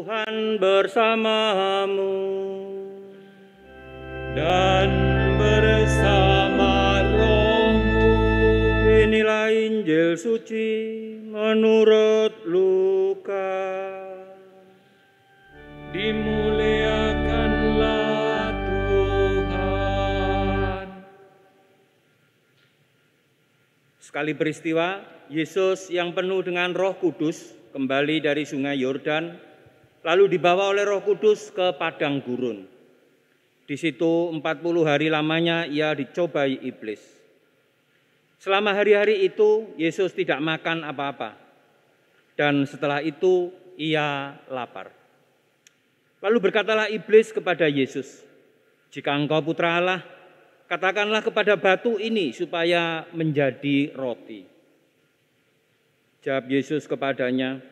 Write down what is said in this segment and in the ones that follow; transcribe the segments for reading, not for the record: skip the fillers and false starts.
Tuhan bersamamu dan bersama rohmu. Inilah Injil suci menurut Lukas. Dimuliakanlah Tuhan. Sekali peristiwa, Yesus yang penuh dengan Roh Kudus kembali dari Sungai Yordan, lalu dibawa oleh Roh Kudus ke padang gurun. Di situ 40 hari lamanya ia dicobai iblis. Selama hari-hari itu Yesus tidak makan apa-apa. Dan setelah itu ia lapar. Lalu berkatalah iblis kepada Yesus, "Jika engkau putra Allah, katakanlah kepada batu ini supaya menjadi roti." Jawab Yesus kepadanya,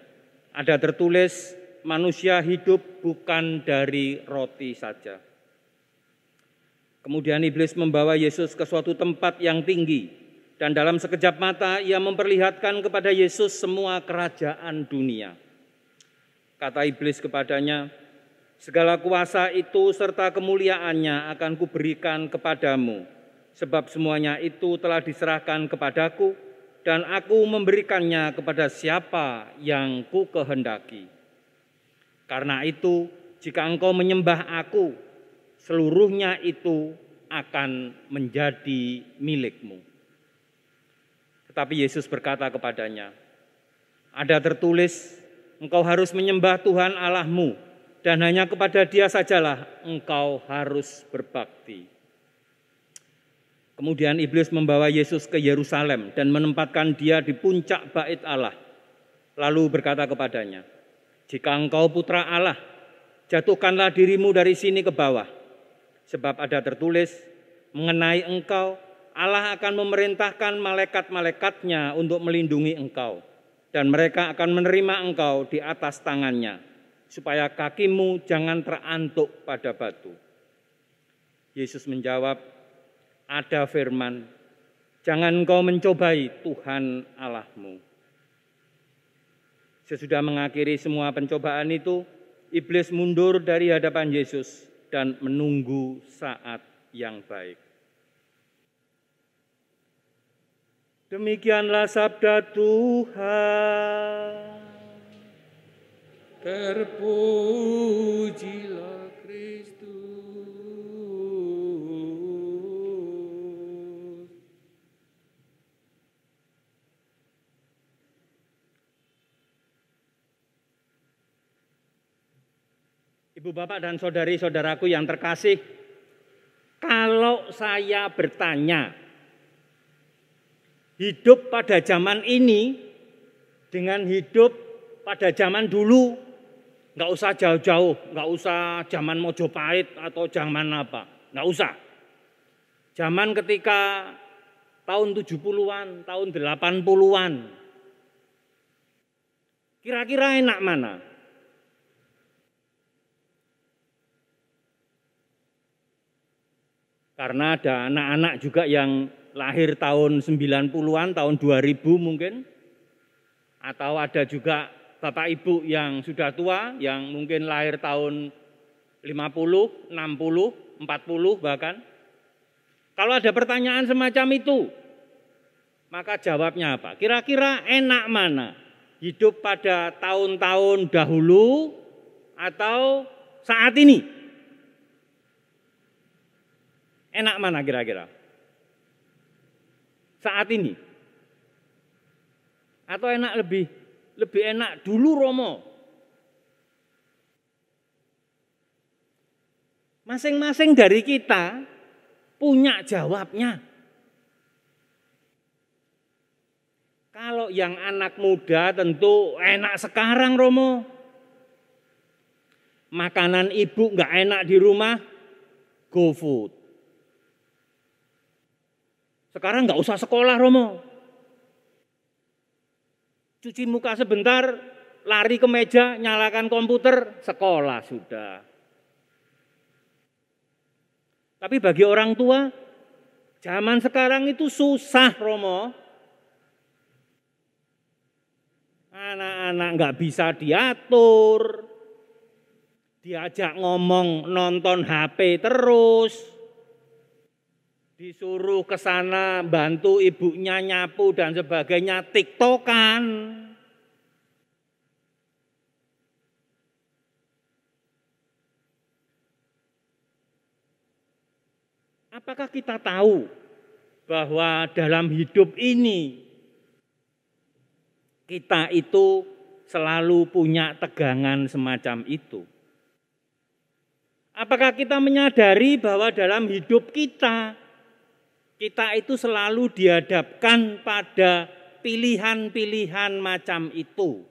"Ada tertulis, manusia hidup bukan dari roti saja." Kemudian iblis membawa Yesus ke suatu tempat yang tinggi, dan dalam sekejap mata ia memperlihatkan kepada Yesus semua kerajaan dunia. Kata iblis kepadanya, "Segala kuasa itu serta kemuliaannya akan kuberikan kepadamu, sebab semuanya itu telah diserahkan kepadaku, dan aku memberikannya kepada siapa yang ku kehendaki. Karena itu, jika engkau menyembah aku, seluruhnya itu akan menjadi milikmu." Tetapi Yesus berkata kepadanya, "Ada tertulis, engkau harus menyembah Tuhan Allahmu, dan hanya kepada Dia sajalah engkau harus berbakti." Kemudian iblis membawa Yesus ke Yerusalem dan menempatkan Dia di puncak bait Allah. Lalu berkata kepadanya, "Jika engkau putra Allah, jatuhkanlah dirimu dari sini ke bawah. Sebab ada tertulis, mengenai engkau, Allah akan memerintahkan malaikat-malaikatnya untuk melindungi engkau. Dan mereka akan menerima engkau di atas tangannya, supaya kakimu jangan terantuk pada batu." Yesus menjawab, "Ada firman, jangan engkau mencobai Tuhan Allahmu." Sesudah mengakhiri semua pencobaan itu, iblis mundur dari hadapan Yesus dan menunggu saat yang baik. Demikianlah sabda Tuhan. Terpujilah Kristus. Ibu, bapak, dan saudari-saudaraku yang terkasih, kalau saya bertanya, hidup pada zaman ini dengan hidup pada zaman dulu, nggak usah jauh-jauh, nggak usah zaman Mojopahit atau zaman apa, nggak usah. Zaman ketika tahun 70-an, tahun 80-an, kira-kira enak mana? Karena ada anak-anak juga yang lahir tahun 90-an, tahun 2000 mungkin. Atau ada juga bapak ibu yang sudah tua, yang mungkin lahir tahun 50, 60, 40 bahkan. Kalau ada pertanyaan semacam itu, maka jawabnya apa? Kira-kira enak mana? Hidup pada tahun-tahun dahulu atau saat ini? Enak mana kira-kira? Saat ini? Atau enak lebih enak dulu Romo? Masing-masing dari kita punya jawabnya. Kalau yang anak muda tentu enak sekarang Romo. Makanan ibu nggak enak di rumah, GoFood. Sekarang nggak usah sekolah Romo. Cuci muka sebentar, lari ke meja, nyalakan komputer, sekolah sudah. Tapi bagi orang tua, zaman sekarang itu susah Romo. Anak-anak nggak bisa diatur, diajak ngomong nonton HP terus, disuruh ke sana bantu ibunya nyapu dan sebagainya, tiktokan. Apakah kita tahu bahwa dalam hidup ini kita itu selalu punya tegangan semacam itu? Apakah kita menyadari bahwa dalam hidup kita itu selalu dihadapkan pada pilihan-pilihan macam itu?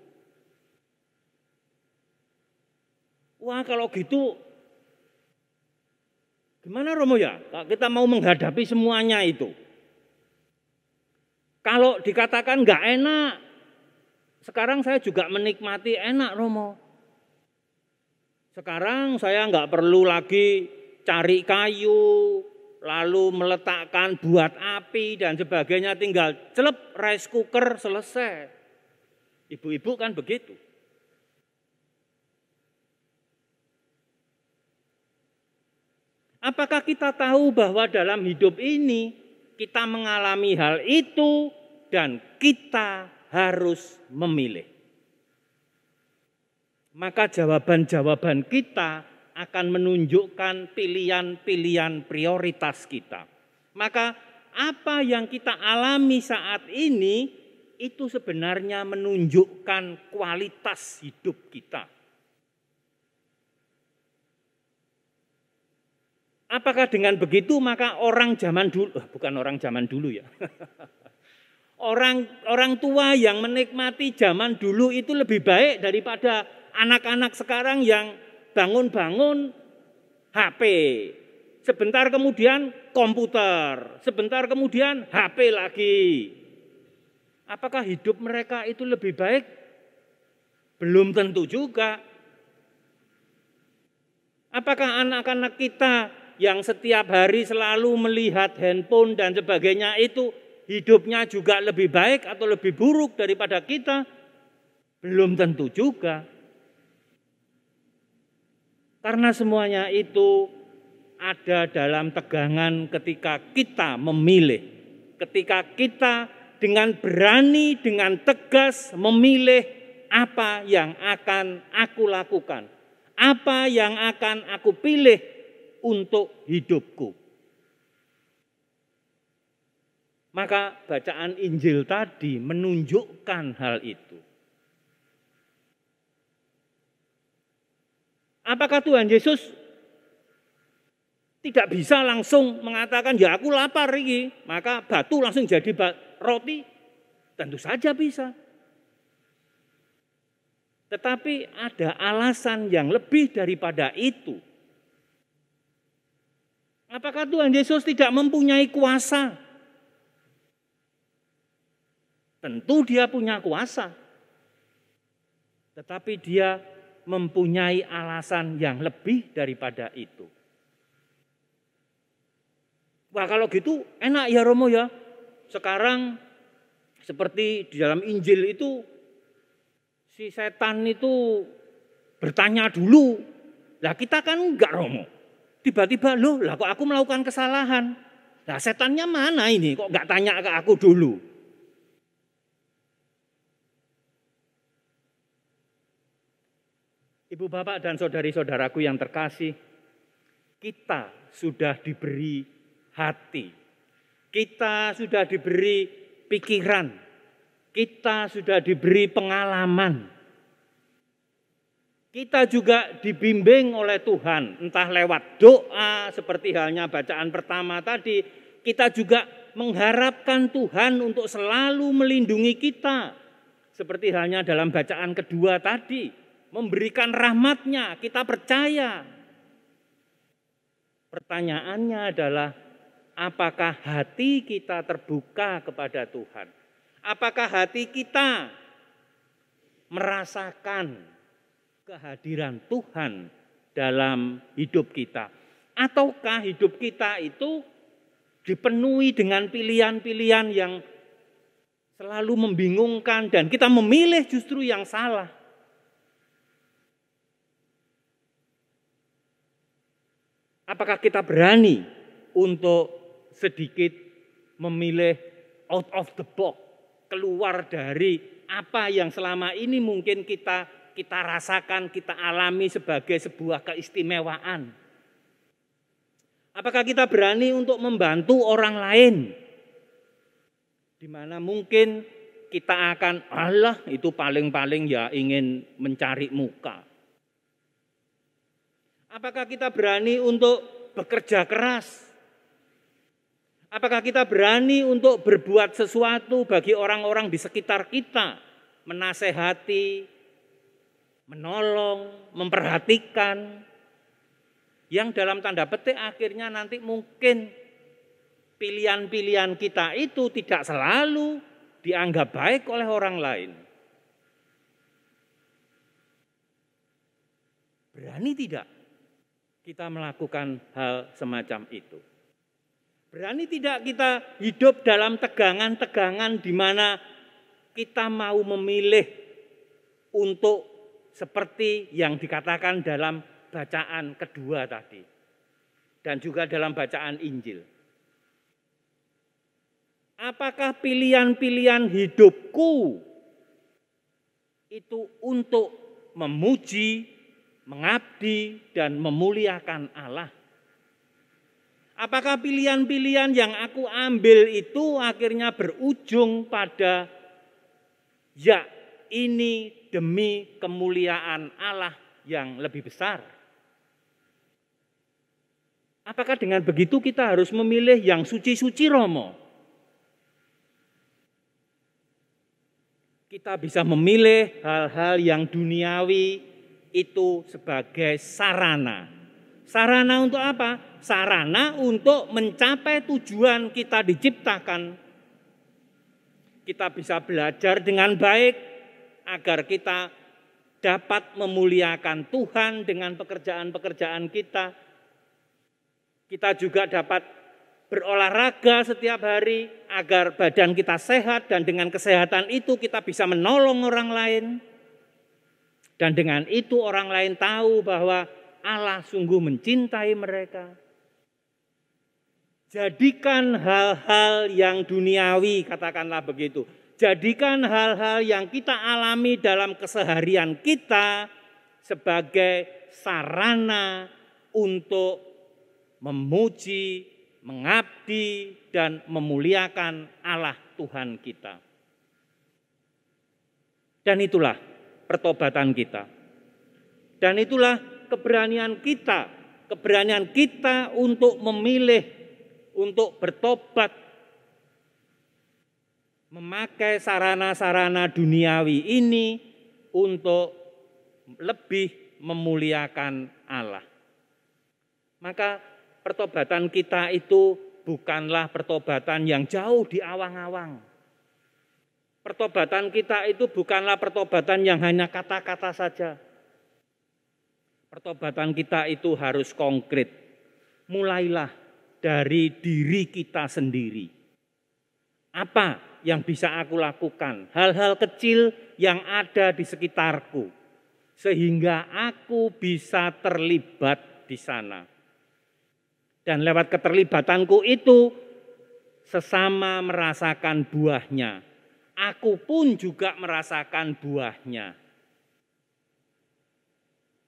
Wah, kalau gitu gimana Romo ya? Kita mau menghadapi semuanya itu. Kalau dikatakan nggak enak, sekarang saya juga menikmati enak Romo. Sekarang saya nggak perlu lagi cari kayu, lalu meletakkan buat api dan sebagainya, tinggal celep rice cooker selesai. Ibu-ibu kan begitu. Apakah kita tahu bahwa dalam hidup ini kita mengalami hal itu dan kita harus memilih? Maka jawaban-jawaban kita akan menunjukkan pilihan-pilihan prioritas kita. Maka apa yang kita alami saat ini itu sebenarnya menunjukkan kualitas hidup kita. Apakah dengan begitu maka orang zaman dulu, bukan orang zaman dulu ya. Orang tua yang menikmati zaman dulu itu lebih baik daripada anak-anak sekarang yang bangun-bangun HP. Sebentar kemudian komputer, sebentar kemudian HP lagi. Apakah hidup mereka itu lebih baik? Belum tentu juga. Apakah anak-anak kita yang setiap hari selalu melihat handphone dan sebagainya itu hidupnya juga lebih baik atau lebih buruk daripada kita? Belum tentu juga. Karena semuanya itu ada dalam tegangan ketika kita memilih. Ketika kita dengan berani, dengan tegas memilih apa yang akan aku lakukan. Apa yang akan aku pilih untuk hidupku. Maka bacaan Injil tadi menunjukkan hal itu. Apakah Tuhan Yesus tidak bisa langsung mengatakan, ya aku lapar ini, maka batu langsung jadi roti? Tentu saja bisa. Tetapi ada alasan yang lebih daripada itu. Apakah Tuhan Yesus tidak mempunyai kuasa? Tentu dia punya kuasa. Tetapi dia mempunyai alasan yang lebih daripada itu. Wah, kalau gitu enak ya Romo ya. Sekarang seperti di dalam Injil itu si setan itu bertanya dulu. Lah kita kan enggak Romo. Tiba-tiba loh, lah kok aku melakukan kesalahan. Lah setannya mana ini? Kok enggak tanya ke aku dulu? Ibu bapak dan saudari-saudaraku yang terkasih, kita sudah diberi hati. Kita sudah diberi pikiran. Kita sudah diberi pengalaman. Kita juga dibimbing oleh Tuhan, entah lewat doa seperti halnya bacaan pertama tadi. Kita juga mengharapkan Tuhan untuk selalu melindungi kita. Seperti halnya dalam bacaan kedua tadi, memberikan rahmat-Nya, kita percaya. Pertanyaannya adalah, apakah hati kita terbuka kepada Tuhan? Apakah hati kita merasakan kehadiran Tuhan dalam hidup kita? Ataukah hidup kita itu dipenuhi dengan pilihan-pilihan yang selalu membingungkan dan kita memilih justru yang salah? Apakah kita berani untuk sedikit memilih out of the box, keluar dari apa yang selama ini mungkin kita rasakan, kita alami sebagai sebuah keistimewaan? Apakah kita berani untuk membantu orang lain? Di mana mungkin kita akan, Allah itu paling-paling ya ingin mencari muka. Apakah kita berani untuk bekerja keras? Apakah kita berani untuk berbuat sesuatu bagi orang-orang di sekitar kita? Menasehati, menolong, memperhatikan. Yang dalam tanda petik akhirnya nanti mungkin pilihan-pilihan kita itu tidak selalu dianggap baik oleh orang lain. Berani tidak kita melakukan hal semacam itu? Berani tidak kita hidup dalam tegangan-tegangan di mana kita mau memilih untuk seperti yang dikatakan dalam bacaan kedua tadi dan juga dalam bacaan Injil? Apakah pilihan-pilihan hidupku itu untuk memuji, mengabdi, dan memuliakan Allah? Apakah pilihan-pilihan yang aku ambil itu akhirnya berujung pada ya ini demi kemuliaan Allah yang lebih besar? Apakah dengan begitu kita harus memilih yang suci-suci Romo? Kita bisa memilih hal-hal yang duniawi itu sebagai sarana. Sarana untuk apa? Sarana untuk mencapai tujuan kita diciptakan. Kita bisa belajar dengan baik agar kita dapat memuliakan Tuhan dengan pekerjaan-pekerjaan kita. Kita juga dapat berolahraga setiap hari agar badan kita sehat, dan dengan kesehatan itu kita bisa menolong orang lain. Dan dengan itu orang lain tahu bahwa Allah sungguh mencintai mereka. Jadikan hal-hal yang duniawi, katakanlah begitu. Jadikan hal-hal yang kita alami dalam keseharian kita sebagai sarana untuk memuji, mengabdi, dan memuliakan Allah Tuhan kita. Dan itulah pertobatan kita. Dan itulah keberanian kita untuk memilih, untuk bertobat, memakai sarana-sarana duniawi ini untuk lebih memuliakan Allah. Maka pertobatan kita itu bukanlah pertobatan yang jauh di awang-awang. Pertobatan kita itu bukanlah pertobatan yang hanya kata-kata saja. Pertobatan kita itu harus konkret. Mulailah dari diri kita sendiri. Apa yang bisa aku lakukan? Hal-hal kecil yang ada di sekitarku. Sehingga aku bisa terlibat di sana. Dan lewat keterlibatanku itu, sesama merasakan buahnya. Aku pun juga merasakan buahnya.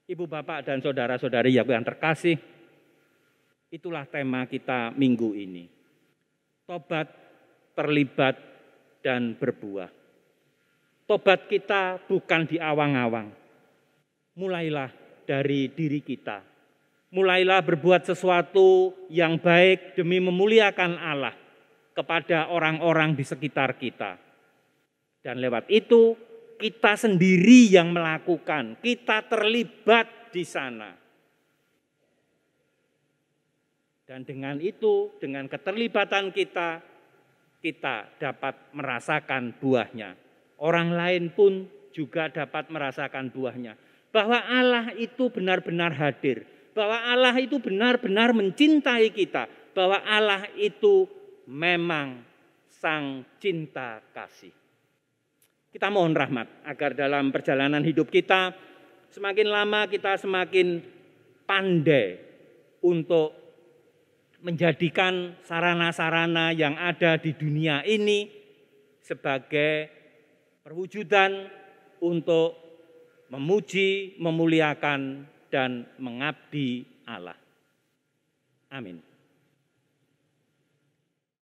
Ibu, bapak, dan saudara-saudari yang terkasih, itulah tema kita minggu ini. Tobat, terlibat, dan berbuah. Tobat kita bukan di awang-awang. Mulailah dari diri kita. Mulailah berbuat sesuatu yang baik demi memuliakan Allah kepada orang-orang di sekitar kita. Dan lewat itu, kita sendiri yang melakukan, kita terlibat di sana. Dan dengan itu, dengan keterlibatan kita dapat merasakan buahnya. Orang lain pun juga dapat merasakan buahnya. Bahwa Allah itu benar-benar hadir. Bahwa Allah itu benar-benar mencintai kita. Bahwa Allah itu memang sang cinta kasih. Kita mohon rahmat agar dalam perjalanan hidup kita semakin lama kita semakin pandai untuk menjadikan sarana-sarana yang ada di dunia ini sebagai perwujudan untuk memuji, memuliakan, dan mengabdi Allah. Amin.